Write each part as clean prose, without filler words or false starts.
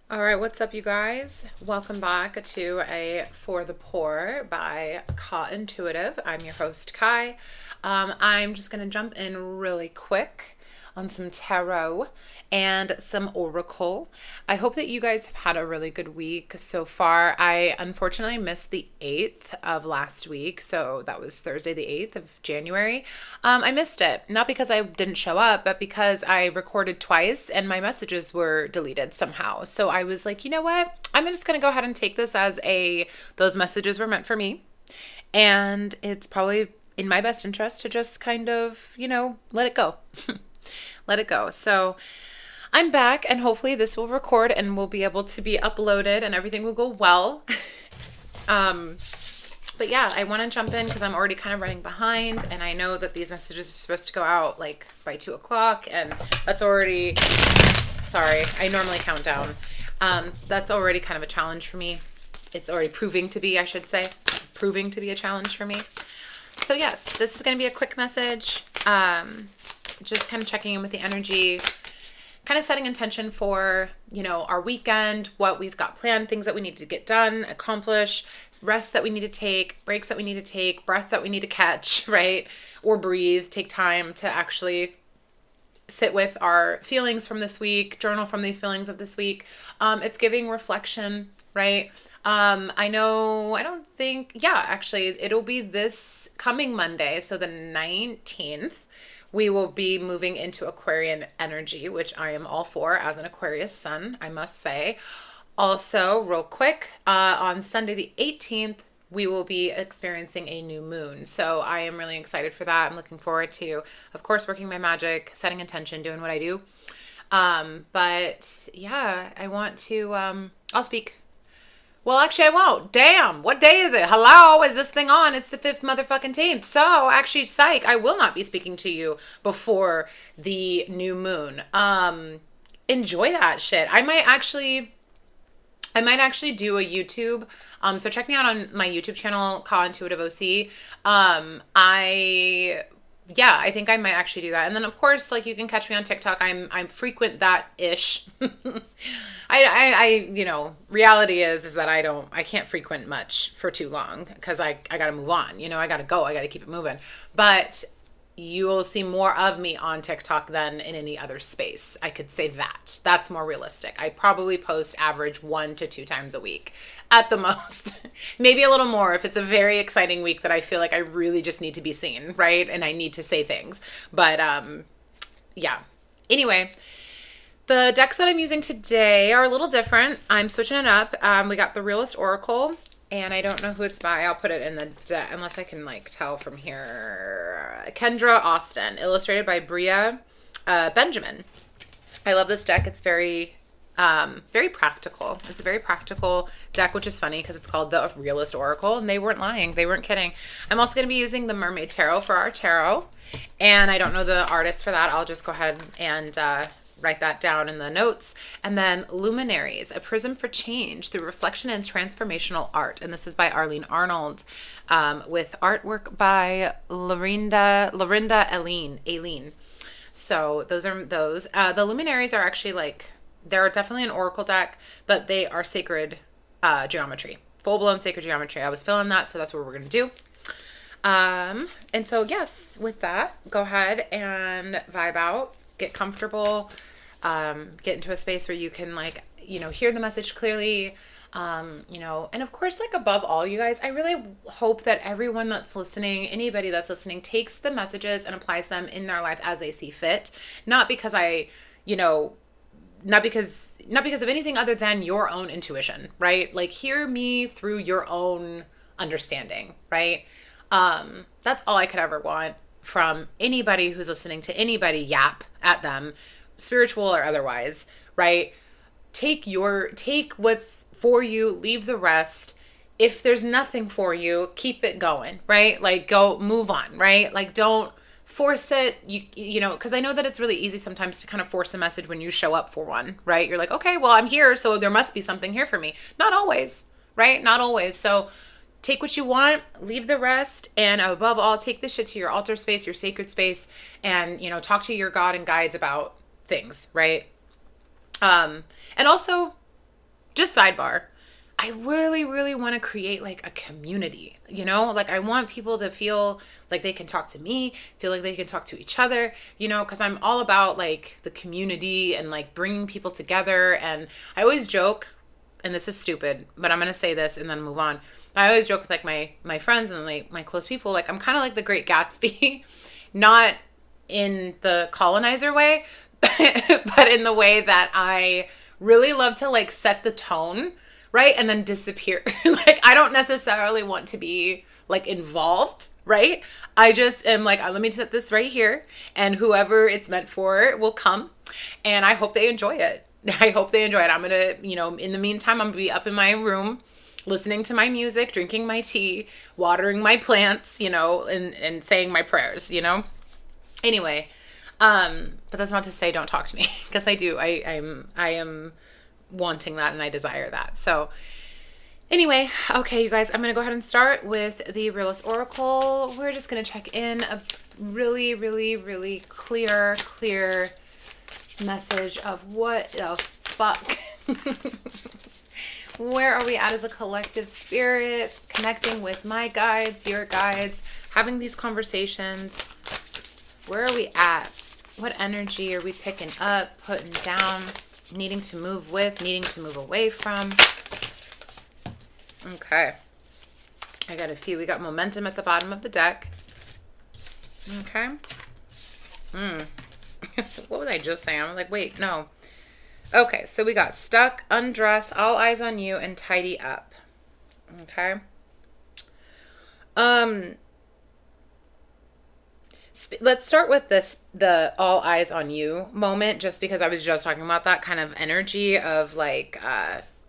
All right, what's up, you guys? Welcome back to a For the Poor by Ka Intuitive. I'm your host, Kai. I'm just going to jump in really quick on some tarot and some oracle. I hope that you guys have had a really good week so far. I unfortunately missed the 8th of last week, so that was Thursday, the 8th of January. I missed it, not because I didn't show up, but because I recorded twice and my messages were deleted somehow. So I was like, you know what? I'm just going to go ahead and take this as those messages were meant for me. And it's probably in my best interest to just kind of, let it go. Let it go. So I'm back, and hopefully this will record and will be able to be uploaded and everything will go well. um, but yeah, I want to jump in because I'm already kind of running behind, and I know that these messages are supposed to go out like by 2 o'clock, and that's already, sorry, I normally count down. That's already kind of a challenge for me. It's already proving to be, I should say, proving to be a challenge for me. So yes, this is going to be a quick message. Just kind of checking in with the energy, kind of setting intention for, our weekend, what we've got planned, things that we need to get done, accomplish, rest that we need to take, breaks that we need to take, breath that we need to catch, right? Or breathe, take time to actually sit with our feelings from this week, journal from these feelings of this week. It's giving reflection, right? Actually, it'll be this coming Monday, so the 19th. We will be moving into Aquarian energy, which I am all for as an Aquarius sun, I must say. Also, real quick, on Sunday the 18th, we will be experiencing a new moon. So I am really excited for that. I'm looking forward to, of course, working my magic, setting intention, doing what I do. But yeah, I want to, I'll speak. Well, actually, I won't. Damn. What day is it? Hello? Is this thing on? It's the 5th motherfucking 10th. So, actually, psych, I will not be speaking to you before the new moon. Enjoy that shit. I might actually do a YouTube. So check me out on my YouTube channel, Ka Intuitive OC. I think I might actually do that. And then of course, like, you can catch me on TikTok. I'm frequent that ish. Reality is that I can't frequent much for too long because I got to move on. I got to go. I got to keep it moving. But you will see more of me on TikTok than in any other space. I could say that. That's more realistic. I probably post average 1 to 2 times a week at the most. Maybe a little more if it's a very exciting week that I feel like I really just need to be seen, right? And I need to say things. But yeah. Anyway, the decks that I'm using today are a little different. I'm switching it up. We got the Realest Oracle, and I don't know who it's by. I'll put it in the deck unless I can tell from here. Kendra Austin, illustrated by Bria Benjamin. I love this deck. It's very practical. It's a very practical deck, which is funny because it's called the Realest Oracle, and they weren't lying. They weren't kidding. I'm also going to be using the Mermaid Tarot for our tarot, and I don't know the artist for that. I'll just go ahead and write that down in the notes. And then Luminaries, a prism for change through reflection and transformational art. And this is by Arlene Arnold, with artwork by Lahrinda Eileen. So those are those. The Luminaries are actually they're definitely an oracle deck, but they are sacred geometry, full-blown sacred geometry. I was feeling that, so that's what we're going to do. And so, yes, with that, go ahead and vibe out, get comfortable, get into a space where you can hear the message clearly, and of course, above all, you guys, I really hope that everyone that's listening, anybody that's listening, takes the messages and applies them in their life as they see fit. Not because not because of anything other than your own intuition, right? Hear me through your own understanding, right? That's all I could ever want from anybody who's listening to anybody yap at them, spiritual or otherwise, right? Take what's for you, leave the rest. If there's nothing for you, keep it going, right? Go move on, right? Don't force it, because I know that it's really easy sometimes to kind of force a message when you show up for one, right? You're like, okay, well, I'm here, so there must be something here for me. Not always, right? Not always. So take what you want, leave the rest, and above all, take this shit to your altar space, your sacred space, and, talk to your God and guides about things, right? And also, just sidebar, I really, really want to create like a community, like I want people to feel like they can talk to me, feel like they can talk to each other, because I'm all about like the community and like bringing people together. And I always joke, and this is stupid, but I'm going to say this and then move on. I always joke with like my friends and like my close people, like I'm kind of like the Great Gatsby, not in the colonizer way, but in the way that I really love to like set the tone, right? And then disappear. Like, I don't necessarily want to be like involved, right? I just am like, let me set this right here, and whoever it's meant for will come, and I hope they enjoy it. I hope they enjoy it. I'm going to, in the meantime, I'm going to be up in my room, listening to my music, drinking my tea, watering my plants, and saying my prayers, Anyway, but that's not to say don't talk to me, because I do. I am wanting that, and I desire that. So anyway, okay, you guys, I'm going to go ahead and start with the Realest Oracle. We're just going to check in a really, really, really clear message of what the fuck. Where are we at as a collective spirit? Connecting with my guides, your guides, having these conversations. Where are we at? What energy are we picking up, putting down, needing to move with, needing to move away from? Okay. I got a few. We got momentum at the bottom of the deck. Okay. What was I just saying? I'm like, wait, no. Okay, so we got stuck, undress, all eyes on you, and tidy up. Okay. Let's start with the all eyes on you moment, just because I was just talking about that kind of energy of like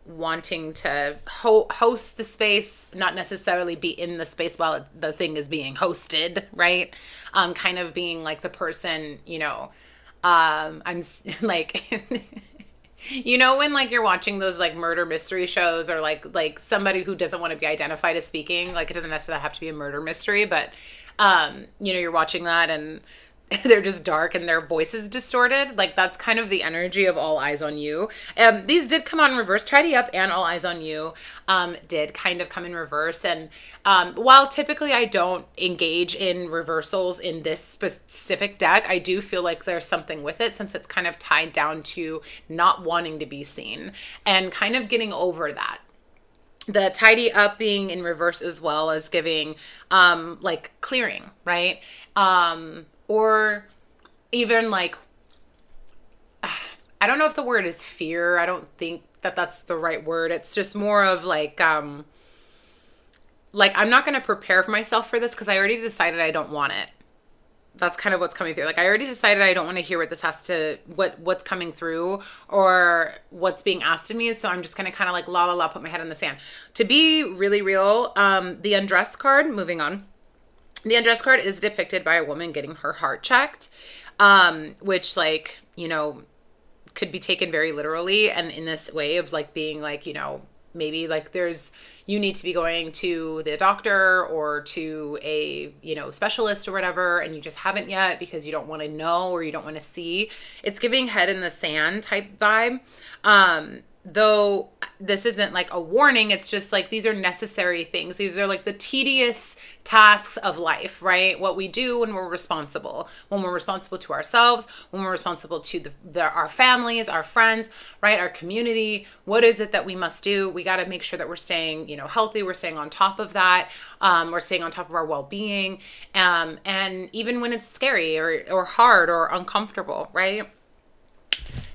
wanting to host the space, not necessarily be in the space while the thing is being hosted, right? Kind of being like the person, I'm like, when like you're watching those like murder mystery shows, or like somebody who doesn't want to be identified as speaking, like it doesn't necessarily have to be a murder mystery, but you're watching that and they're just dark and their voice is distorted. Like that's kind of the energy of all eyes on you. These did come on reverse. Tidy up and all eyes on you did kind of come in reverse. And while typically I don't engage in reversals in this specific deck, I do feel like there's something with it, since it's kind of tied down to not wanting to be seen and kind of getting over that. The tidy up being in reverse as well as giving like clearing, right? Or even like, I don't know if the word is fear. I don't think that that's the right word. It's just more of like I'm not going to prepare for myself for this because I already decided I don't want it. That's kind of what's coming through. Like I already decided I don't want to hear what this has to, what's coming through or what's being asked of me. So I'm just going to kind of like la, put my head in the sand. To be really real, the undress card, moving on. The undress card is depicted by a woman getting her heart checked, which like, could be taken very literally. And in this way of like being like, maybe like you need to be going to the doctor or to a, specialist or whatever, and you just haven't yet because you don't want to know or you don't want to see. It's giving head in the sand type vibe. Though this isn't like a warning, it's just like these are necessary things. These are like the tedious tasks of life, right? What we do when we're responsible to ourselves, when we're responsible to our families, our friends, right? Our community. What is it that we must do? We got to make sure that we're staying, healthy. We're staying on top of that. We're staying on top of our well-being. And even when it's scary or hard or uncomfortable, right?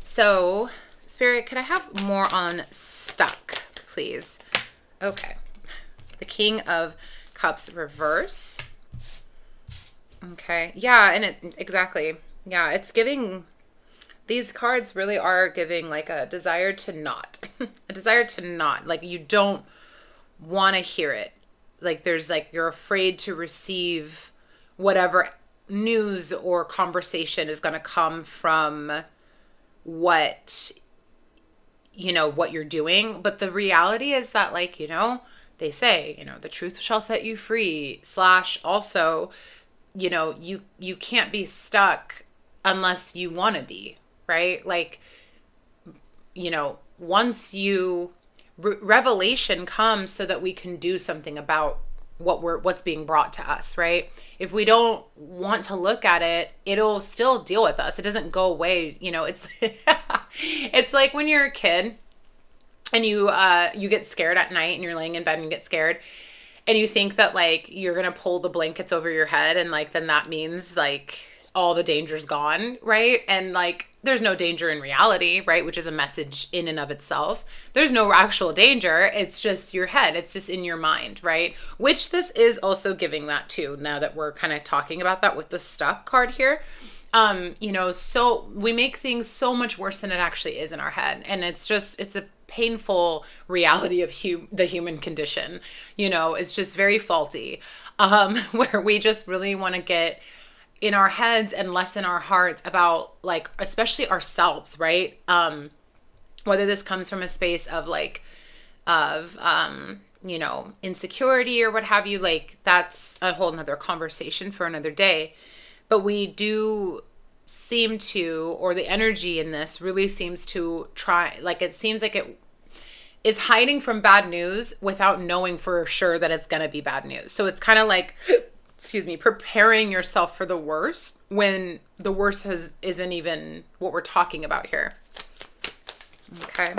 So Spirit, could I have more on stuck, please? Okay. The King of Cups reverse. Okay. Yeah, and exactly. Yeah, it's giving, these cards really are giving like a desire to not. A desire to not. Like you don't want to hear it. Like there's like, you're afraid to receive whatever news or conversation is going to come from what you're doing. But the reality is that like, they say, the truth shall set you free / also, you can't be stuck unless you want to be, right? Like, once you revelation comes so that we can do something about what's being brought to us, right? If we don't want to look at it, it'll still deal with us. It doesn't go away. You know, it's it's like when you're a kid and you get scared at night and you're laying in bed and you get scared and you think that like you're gonna pull the blankets over your head and like then that means like all the danger's gone, right? And like there's no danger in reality, right? Which is a message in and of itself. There's no actual danger. It's just your head. It's just in your mind, right? Which this is also giving that too, now that we're kind of talking about that with the stuck card here. You know, so we make things so much worse than it actually is in our head. And it's a painful reality of the human condition. You know, it's just very faulty, where we just really want to get in our heads and less in our hearts about like, especially ourselves, right? Whether this comes from a space of like, you know, insecurity or what have you, like that's a whole nother conversation for another day. But we do seem to, or the energy in this really seems to try, like it seems like it is hiding from bad news without knowing for sure that it's going to be bad news. So it's kind of like, excuse me, preparing yourself for the worst when the worst isn't even what we're talking about here. Okay.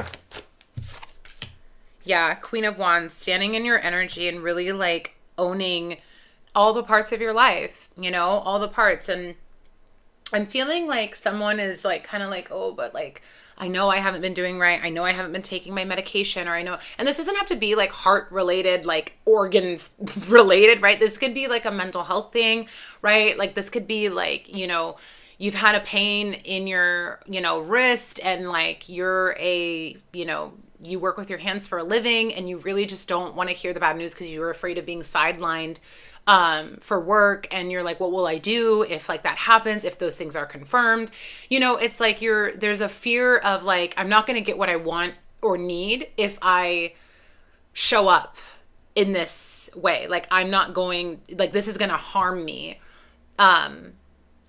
Yeah, Queen of Wands, standing in your energy and really like owning all the parts of your life, you know, all the parts. And I'm feeling like someone is like, kind of like, oh, but like, I know I haven't been doing right. I know I haven't been taking my medication, or I know, and this doesn't have to be like heart related, like organ related, right? This could be like a mental health thing, right? Like this could be like, you know, you've had a pain in your, you know, wrist and like you're you know, you work with your hands for a living and you really just don't want to hear the bad news because you're afraid of being sidelined for work, and you're like, what will I do if like that happens, if those things are confirmed? You know, it's like there's a fear of like, I'm not going to get what I want or need if I show up in this way. Like I'm not going, like this is going to harm me.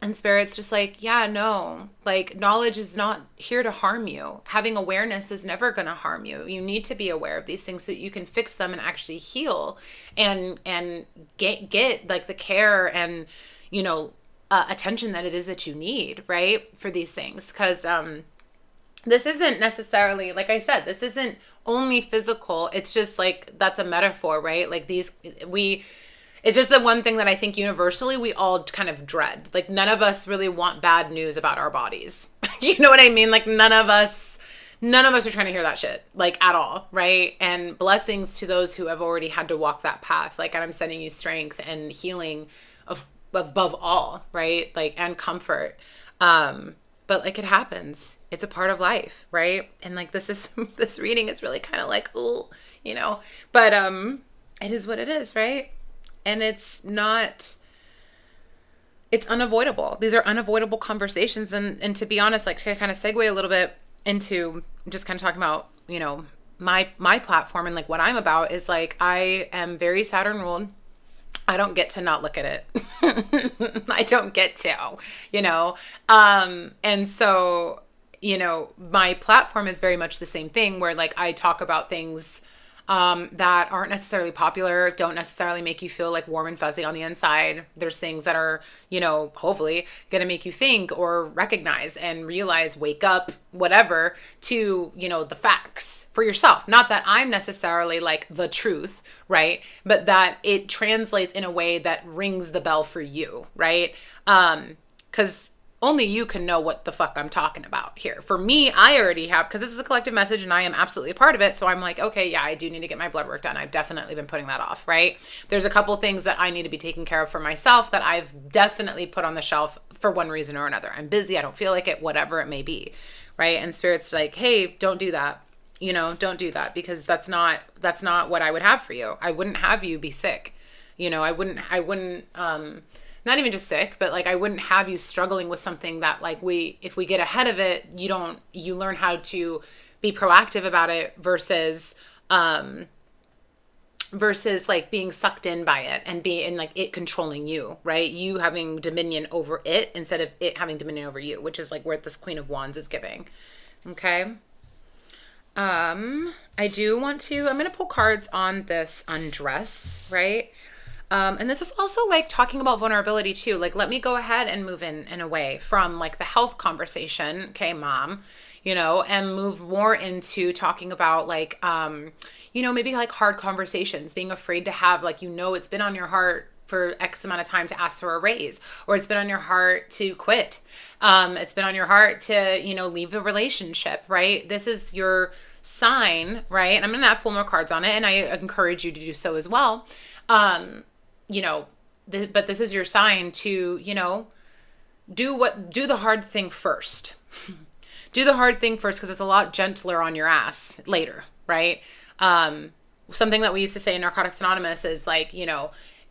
And Spirit's just like, yeah, no, like knowledge is not here to harm you. Having awareness is never going to harm you. You need to be aware of these things so that you can fix them and actually heal and get like the care and, you know, attention that it is that you need, right? For these things. Cause, this isn't necessarily, like I said, this isn't only physical. It's just like, that's a metaphor, right? Like it's just the one thing that I think universally we all kind of dread. Like none of us really want bad news about our bodies. You know what I mean? Like none of us are trying to hear that shit, like at all, right? And blessings to those who have already had to walk that path. Like I'm sending you strength and healing above all, right? Like, and comfort. But like it happens. It's a part of life, right? And like this reading is really kind of like, ooh, you know, but it is what it is, right? And it's unavoidable. These are unavoidable conversations. And to be honest, like to kind of segue a little bit into just kind of talking about, you know, my platform and like what I'm about is like, I am very Saturn ruled. I don't get to not look at it. I don't get to, you know? And so, you know, my platform is very much the same thing where like I talk about things that aren't necessarily popular, don't necessarily make you feel like warm and fuzzy on the inside. There's things that are, you know, hopefully going to make you think or recognize and realize, wake up, whatever, to, you know, the facts for yourself. Not that I'm necessarily like the truth, right? But that it translates in a way that rings the bell for you, right? 'Cause only you can know what the fuck I'm talking about here. For me, I already have, because this is a collective message and I am absolutely a part of it. So I'm like, okay, yeah, I do need to get my blood work done. I've definitely been putting that off, right? There's a couple things that I need to be taking care of for myself that I've definitely put on the shelf for one reason or another. I'm busy. I don't feel like it, whatever it may be, right? And Spirit's like, hey, don't do that. You know, don't do that because that's not what I would have for you. I wouldn't have you be sick. You know, I wouldn't, not even just sick, but like I wouldn't have you struggling with something that like if we get ahead of it, you learn how to be proactive about it versus like being sucked in by it and like it controlling you, right? You having dominion over it instead of it having dominion over you, which is like where this Queen of Wands is giving. Okay. I do want to, I'm going to pull cards on this undress, right? And this is also like talking about vulnerability too. Like, let me go ahead and move in and away from like the health conversation. Okay, mom, and move more into talking about like, maybe like hard conversations, being afraid to have like, it's been on your heart for X amount of time to ask for a raise, or it's been on your heart to quit. It's been on your heart to, leave a relationship, right? This is your sign, right? And I'm going to pull more cards on it, and I encourage you to do so as well. But this is your sign to, do the hard thing first. Do the hard thing first, because it's a lot gentler on your ass later, right? Something that we used to say in Narcotics Anonymous is like,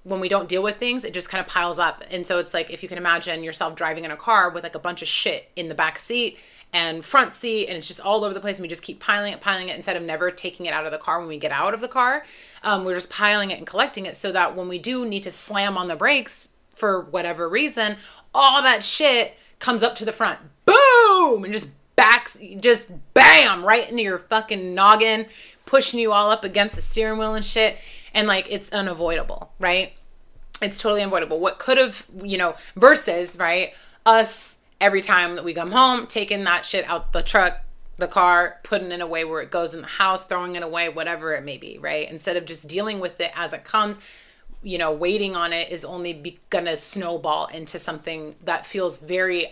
when we don't deal with things, it just kind of piles up. And so it's like, if you can imagine yourself driving in a car with like a bunch of shit in the back seat and front seat, and it's just all over the place, and we just keep piling it instead of never taking it out of the car when we get out of the car. We're just piling it and collecting it, so that when we do need to slam on the brakes for whatever reason, all that shit comes up to the front. Boom! And just bam, right into your fucking noggin, pushing you all up against the steering wheel and shit. And like, it's unavoidable, right? It's totally unavoidable. What could have, versus, right, us every time that we come home, taking that shit out the truck, the car, putting it away where it goes in the house, throwing it away, whatever it may be, right? Instead of just dealing with it as it comes, waiting on it is only gonna snowball into something that feels very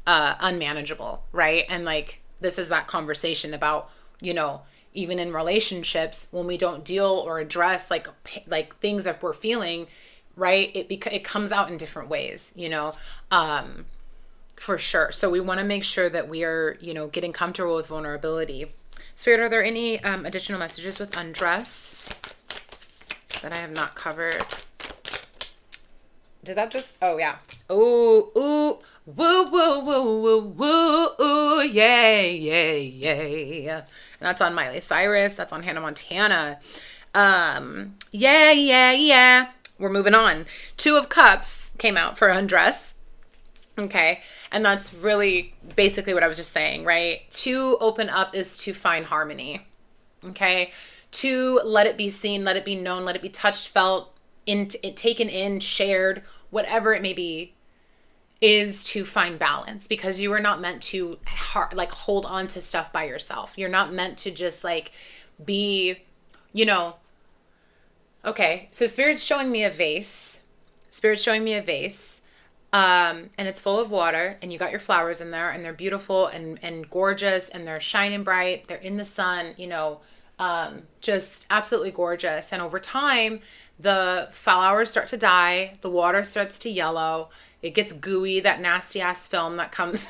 unmanageable, right? And like, this is that conversation about, even in relationships, when we don't deal or address like things that we're feeling, right? It comes out in different ways, for sure. So we want to make sure that we are, getting comfortable with vulnerability. Spirit, are there any additional messages with undress that I have not covered? Did that just, oh yeah. Ooh, ooh, woo, woo, woo, woo, woo, ooh, yay, yay, yay. And that's on Miley Cyrus. That's on Hannah Montana. Yeah, yeah, yeah. We're moving on. 2 of Cups came out for undress. Okay. And that's really basically what I was just saying, right? To open up is to find harmony. Okay. To let it be seen, let it be known, let it be touched, felt, taken in, shared, whatever it may be, is to find balance, because you are not meant to hold on to stuff by yourself. You're not meant to just like be, okay. So Spirit's showing me a vase. And it's full of water, and you got your flowers in there, and they're beautiful and gorgeous, and they're shining bright. They're in the sun, just absolutely gorgeous. And over time, the flowers start to die. The water starts to yellow. It gets gooey, that nasty ass film that comes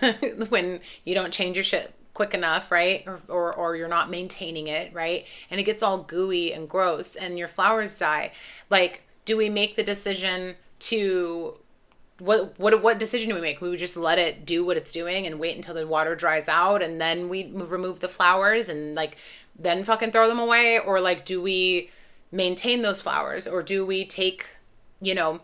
when you don't change your shit quick enough, right? Or you're not maintaining it, right? And it gets all gooey and gross, and your flowers die. Like, do we make the decision to... What decision do we make? We would just let it do what it's doing and wait until the water dries out, and then we remove the flowers and like then fucking throw them away? Or like, do we maintain those flowers, or do we take, and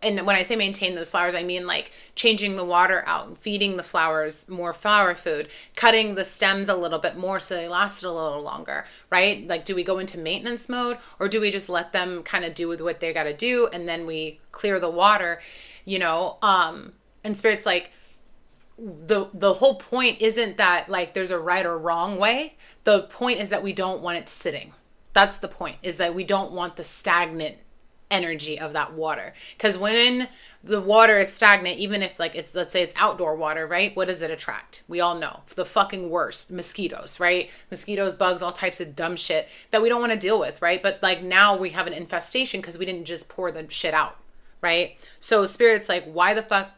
when I say maintain those flowers, I mean like changing the water out and feeding the flowers more flower food, cutting the stems a little bit more so they lasted a little longer, right? Like, do we go into maintenance mode, or do we just let them kind of do with what they got to do, and then we clear the water, and Spirit's like, the whole point isn't that like there's a right or wrong way. The point is that we don't want it sitting. That's the point, is that we don't want the stagnant energy of that water. Because when the water is stagnant, even if like it's, let's say it's outdoor water, right? What does it attract? We all know the fucking worst: mosquitoes, right? Mosquitoes, bugs, all types of dumb shit that we don't want to deal with, right? But like now we have an infestation because we didn't just pour the shit out, right? So Spirit's like, why the fuck?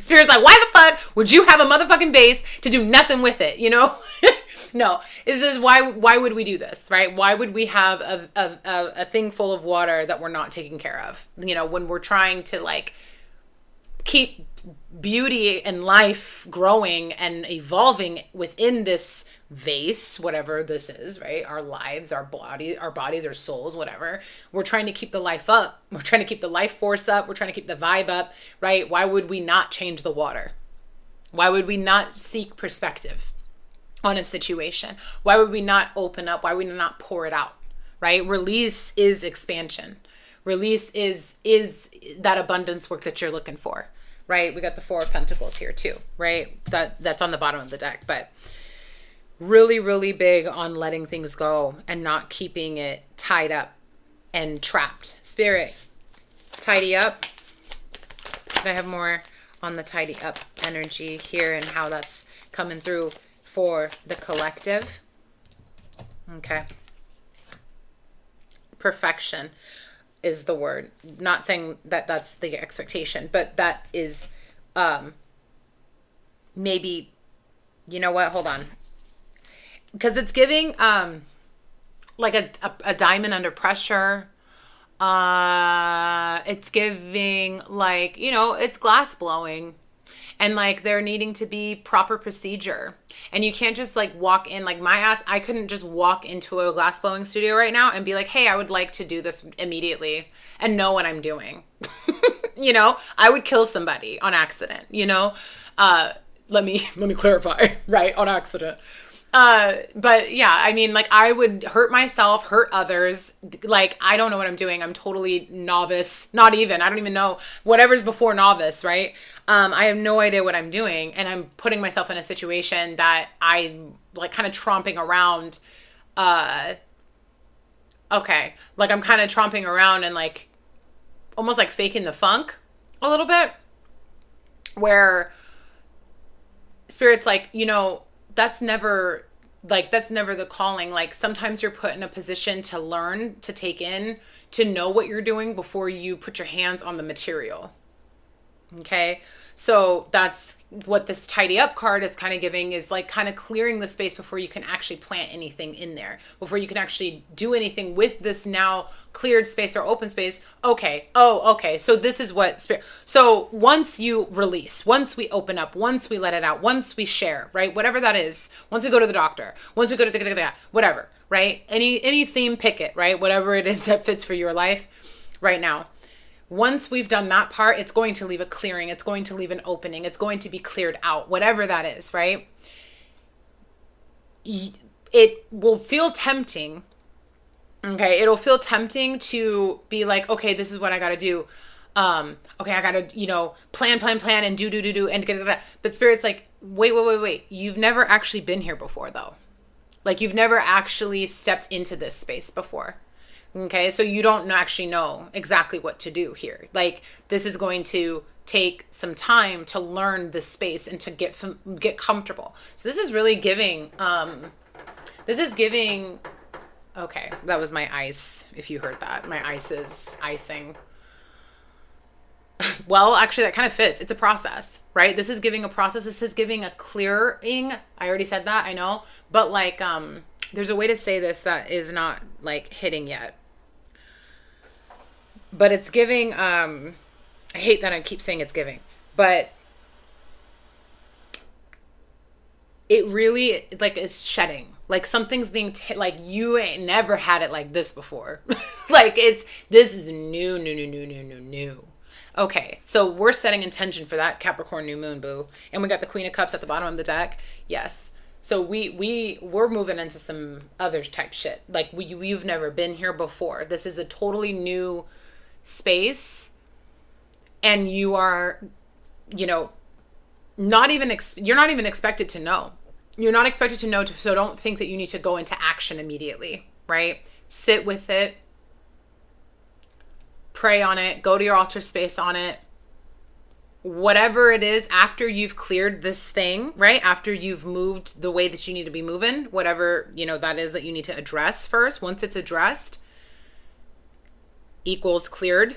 Spirit's like, why the fuck would you have a motherfucking base to do nothing with it? No, this is why would we do this, right? Why would we have a thing full of water that we're not taking care of? When we're trying to like keep beauty and life growing and evolving within this vase, whatever this is, right? Our lives, our bodies, our souls, whatever. We're trying to keep the life up. We're trying to keep the life force up. We're trying to keep the vibe up, right? Why would we not change the water? Why would we not seek perspective? on a situation? Why would we not open up? Why would we not pour it out? Right? Release is expansion. Release is that abundance work that you're looking for, right? We got the Four of Pentacles here too, right? That's on the bottom of the deck, but really, really big on letting things go and not keeping it tied up and trapped. Spirit, tidy up. Could I have more on the tidy up energy here and how that's coming through for the collective? Okay. Perfection is the word. Not saying that that's the expectation, but that is maybe, you know what? Hold on. Because it's giving like a diamond under pressure. It's giving like, you know, it's glass blowing. And like there needing to be proper procedure. And you can't just like walk in, like my ass, I couldn't just walk into a glass blowing studio right now and be like, hey, I would like to do this immediately and know what I'm doing. You know, I would kill somebody on accident, you know? Let me clarify, right? On accident. But yeah, I mean, like I would hurt myself, hurt others. Like, I don't know what I'm doing. I'm totally novice. Not even, I don't even know whatever's before novice, right? I have no idea what I'm doing. And I'm putting myself in a situation that I'm like kind of tromping around. Okay. Like I'm kind of tromping around and like almost like faking the funk a little bit, where Spirit's like, you know, that's never the calling. Like sometimes you're put in a position to learn, to take in, to know what you're doing before you put your hands on the material. Okay. So that's what this tidy up card is kind of giving, is like kind of clearing the space before you can actually plant anything in there, before you can actually do anything with this now cleared space or open space. Okay. Oh, okay. So this is what spirit. So once you release, once we open up, once we let it out, once we share, right? Whatever that is, once we go to the doctor, once we go to whatever, right? Any theme, pick it, right? Whatever it is that fits for your life right now. Once we've done that part, it's going to leave a clearing. It's going to leave an opening. It's going to be cleared out, whatever that is, right? It will feel tempting. Okay. It'll feel tempting to be like, okay, this is what I got to do. Okay, I got to, you know, plan and do and get it. But Spirit's like, wait. You've never actually been here before though. Like you've never actually stepped into this space before. Okay, so you don't actually know exactly what to do here. Like this is going to take some time to learn this space and to get comfortable. So this is really giving. Okay, that was my ice. If you heard that, my ice is icing. Well, actually, that kind of fits. It's a process, right? This is giving a process. This is giving a clearing. I already said that. I know, but like, there's a way to say this that is not like hitting yet. But it's giving, I hate that I keep saying it's giving, but it really like is shedding. Like something's being, like you ain't never had it like this before. Like this is new. Okay. So we're setting intention for that Capricorn new moon, boo. And we got the Queen of Cups at the bottom of the deck. Yes. So we're moving into some other type shit. Like you've never been here before. This is a totally new space, and you are, you know, you're not even expected to know. You're not expected to know. So don't think that you need to go into action immediately, right? Sit with it, pray on it, go to your altar space on it. Whatever it is, after you've cleared this thing, right? After you've moved the way that you need to be moving, whatever, you know, that is that you need to address first. Once it's addressed, equals cleared,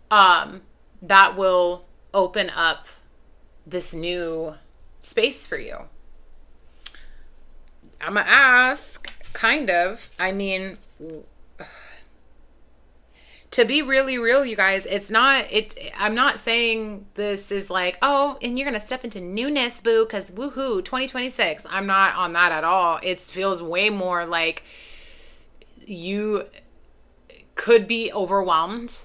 that will open up this new space for you. I'm gonna ask, kind of, I mean, to be really real, you guys, I'm not saying this is like, oh, and you're going to step into newness, boo, because woohoo, 2026. I'm not on that at all. It feels way more like you could be overwhelmed.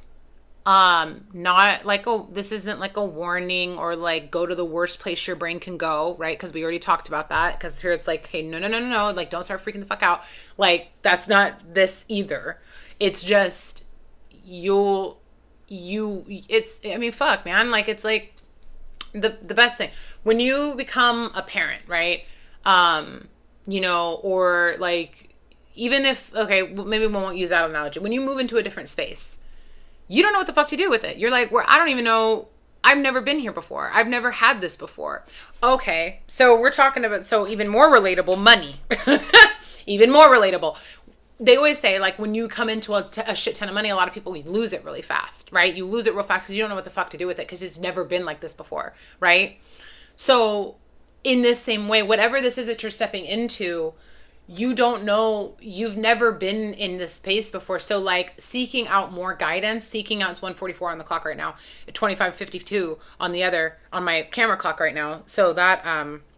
Not like, oh, this isn't like a warning or like go to the worst place your brain can go, right? Because we already talked about that. Because here it's like, hey, no, no, no, no, no, like don't start freaking the fuck out. Like that's not this either. It's just it's, I mean, fuck, man. Like it's like the best thing when you become a parent, right? You know, or like even if, okay, maybe we won't use that analogy. When you move into a different space, you don't know what the fuck to do with it. You're like, well, I don't even know. I've never been here before. I've never had this before. Okay. So we're talking about, so even more relatable, money. Even more relatable. They always say, like, when you come into a shit ton of money, a lot of people lose it really fast, right? You lose it real fast because you don't know what the fuck to do with it because it's never been like this before, right? So in this same way, whatever this is that you're stepping into, you don't know, you've never been in this space before. So like seeking out more guidance, seeking out, it's 1:44 on the clock right now, 25:52 on the other, on my camera clock right now. So that,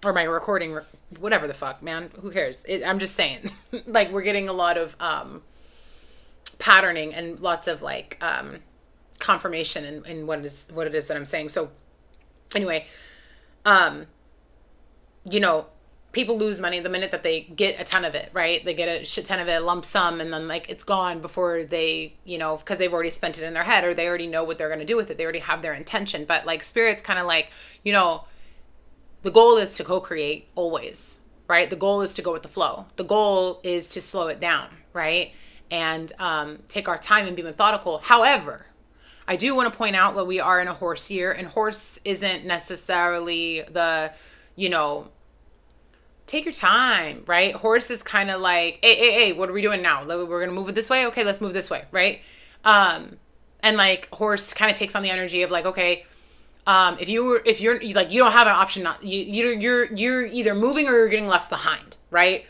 or my recording, whatever the fuck, man, who cares? I'm just saying, like we're getting a lot of, patterning and lots of like, confirmation in what it is that I'm saying. So anyway, you know, people lose money the minute that they get a ton of it, right? They get a shit ton of it, a lump sum, and then like it's gone before they, you know, because they've already spent it in their head or they already know what they're going to do with it. They already have their intention. But like spirit's kind of like, you know, the goal is to co-create always, right? The goal is to go with the flow. The goal is to slow it down, right? And take our time and be methodical. However, I do want to point out that we are in a horse year, and horse isn't necessarily the, you know, take your time, right? Horse is kind of like, hey, what are we doing now? We're going to move it this way. Okay, let's move this way, right? And like horse kind of takes on the energy of like, okay, if you're like, you don't have an option, not you're either moving or you're getting left behind, right?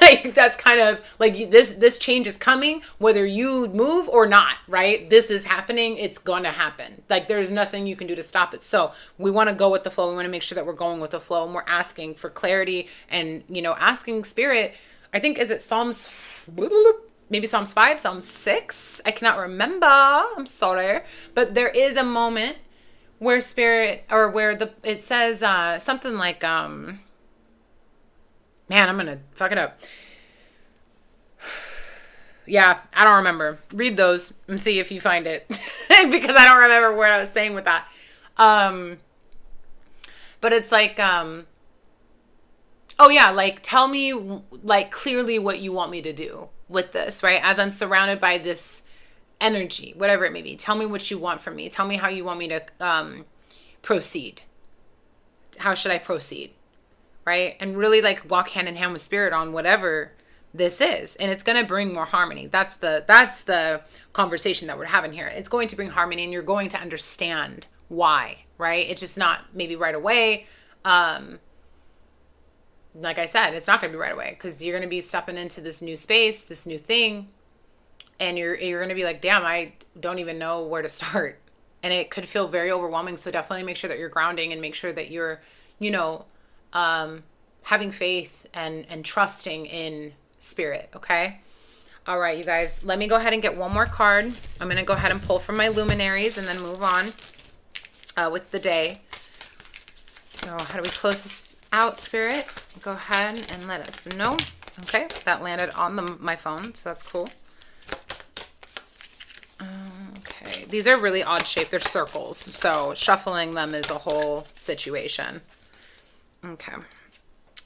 Like that's kind of like this change is coming, whether you move or not, right? This is happening. It's going to happen. Like there's nothing you can do to stop it. So we want to go with the flow. We want to make sure that we're going with the flow, and we're asking for clarity and, you know, asking spirit. I think, is it Psalms, maybe Psalms 5, Psalms 6? I cannot remember. I'm sorry. But there is a moment where spirit, or where it says something like, man, I'm going to fuck it up. Yeah, I don't remember. Read those and see if you find it. Because I don't remember what I was saying with that. But it's like, oh yeah, like tell me like clearly what you want me to do with this, right? As I'm surrounded by this energy, whatever it may be. Tell me what you want from me. Tell me how you want me to proceed. How should I proceed? Right? And really like walk hand in hand with spirit on whatever this is. And it's going to bring more harmony. That's the conversation that we're having here. It's going to bring harmony, and you're going to understand why, right? It's just not maybe right away. Like I said, it's not going to be right away because you're going to be stepping into this new space, this new thing. And you're going to be like, damn, I don't even know where to start. And it could feel very overwhelming. So definitely make sure that you're grounding and make sure that you're, you know, having faith and trusting in spirit. Okay. All right, you guys, let me go ahead and get one more card. I'm going to go ahead and pull from my Luminaries and then move on with the day. So how do we close this out, spirit? Go ahead and let us know. Okay. That landed on my phone. So that's cool. Okay. These are really odd shaped. They're circles. So shuffling them is a whole situation. Okay.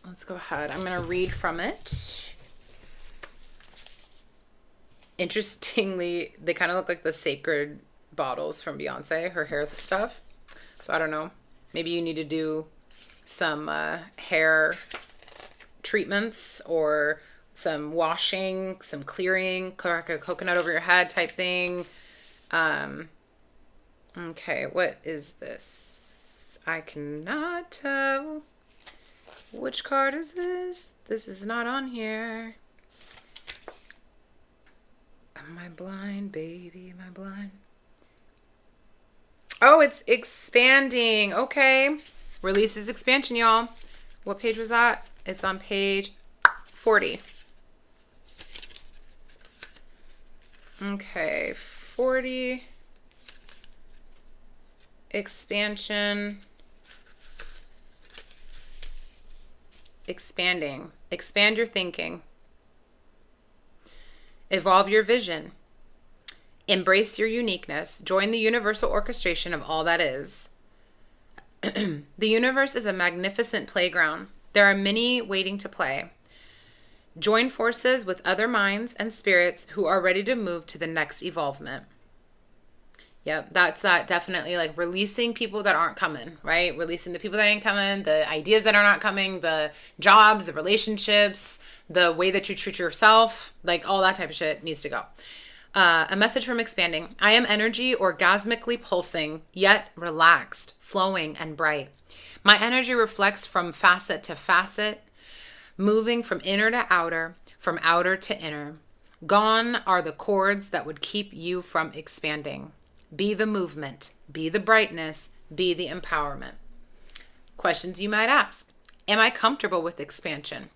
Let's go ahead. I'm going to read from it. Interestingly, they kind of look like the sacred bottles from Beyonce, her hair stuff. So I don't know. Maybe you need to do some hair treatments or some washing, some clearing, crack a coconut over your head type thing. Okay, what is this? I cannot tell. Which card is this? This is not on here. Am I blind, baby? Am I blind? Oh, it's expanding. Okay. Releases expansion, y'all. What page was that? It's on page 40. Okay, 40. expansion, expanding, expand your thinking, evolve your vision, embrace your uniqueness, join the universal orchestration of all that is. The universe is a magnificent playground. There are many waiting to play. Join forces with other minds and spirits who are ready to move to the next evolvement. Yep, that's that, definitely, like releasing people that aren't coming, right? Releasing the people that ain't coming, the ideas that are not coming, the jobs, the relationships, the way that you treat yourself, like all that type of shit needs to go. A message from expanding. I am energy orgasmically pulsing, yet relaxed, flowing, and bright. My energy reflects from facet to facet, moving from inner to outer, from outer to inner. Gone are the cords that would keep you from expanding. Be the movement, be the brightness, be the empowerment. Questions you might ask. Am I comfortable with expansion?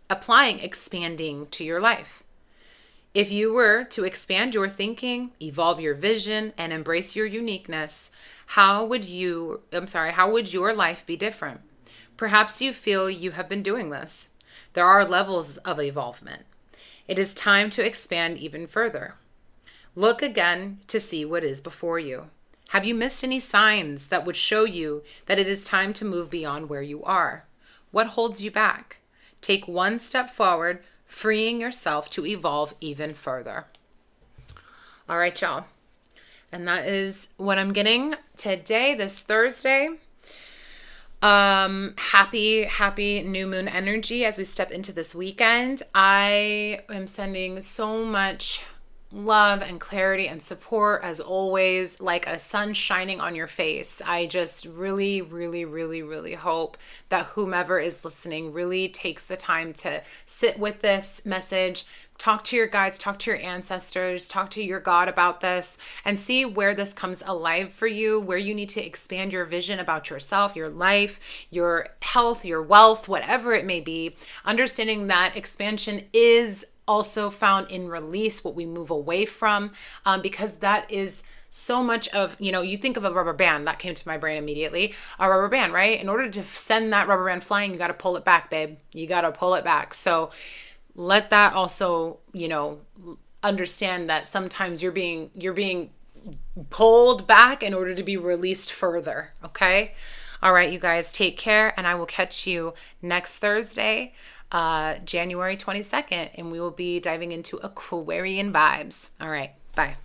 Applying expanding to your life. If you were to expand your thinking, evolve your vision, and embrace your uniqueness, how would your life be different? Perhaps you feel you have been doing this. There are levels of evolvement. It is time to expand even further. Look again to see what is before you. Have you missed any signs that would show you that it is time to move beyond where you are? What holds you back? Take one step forward, freeing yourself to evolve even further. All right, y'all. And that is what I'm getting today, this Thursday. Happy new moon energy as we step into this weekend. I am sending so much love and clarity and support as always, like a sun shining on your face. I just really, really, really, really hope that whomever is listening really takes the time to sit with this message, talk to your guides, talk to your ancestors, talk to your God about this, and see where this comes alive for you, where you need to expand your vision about yourself, your life, your health, your wealth, whatever it may be. Understanding that expansion is also found in release, what we move away from, because that is so much of, you think of a rubber band, that came to my brain immediately, a rubber band, right? In order to send that rubber band flying, you got to pull it back, babe. You got to pull it back. So let that also, understand that sometimes you're being pulled back in order to be released further. Okay. All right, you guys, take care, and I will catch you next Thursday, January 22nd, and we will be diving into Aquarian vibes. All right, bye.